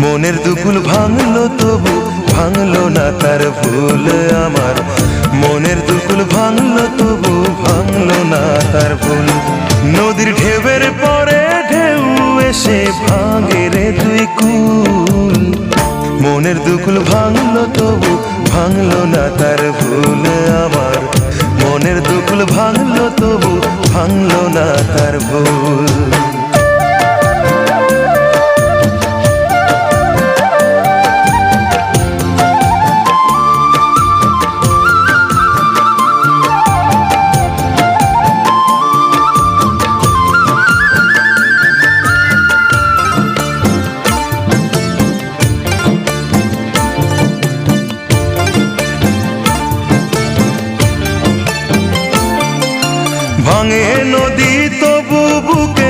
মনের দুকুল ভাঙলো তবু ভাঙলো না তার ভুল আমার। মনের দুকুল ভাঙলো তবু ভাঙলো না তার ভুল। নদীর ঢেউয়ের পরে ঢেউ এসে ভাঙে রে তুই কুল। মনের দুকুল ভাঙলো তবু ভাঙলো না তার ভুল আমার। মনের দুকুল ভাঙলো তবু ভাঙলো না তার ভুল। ভাঙে নদী তবু বুকে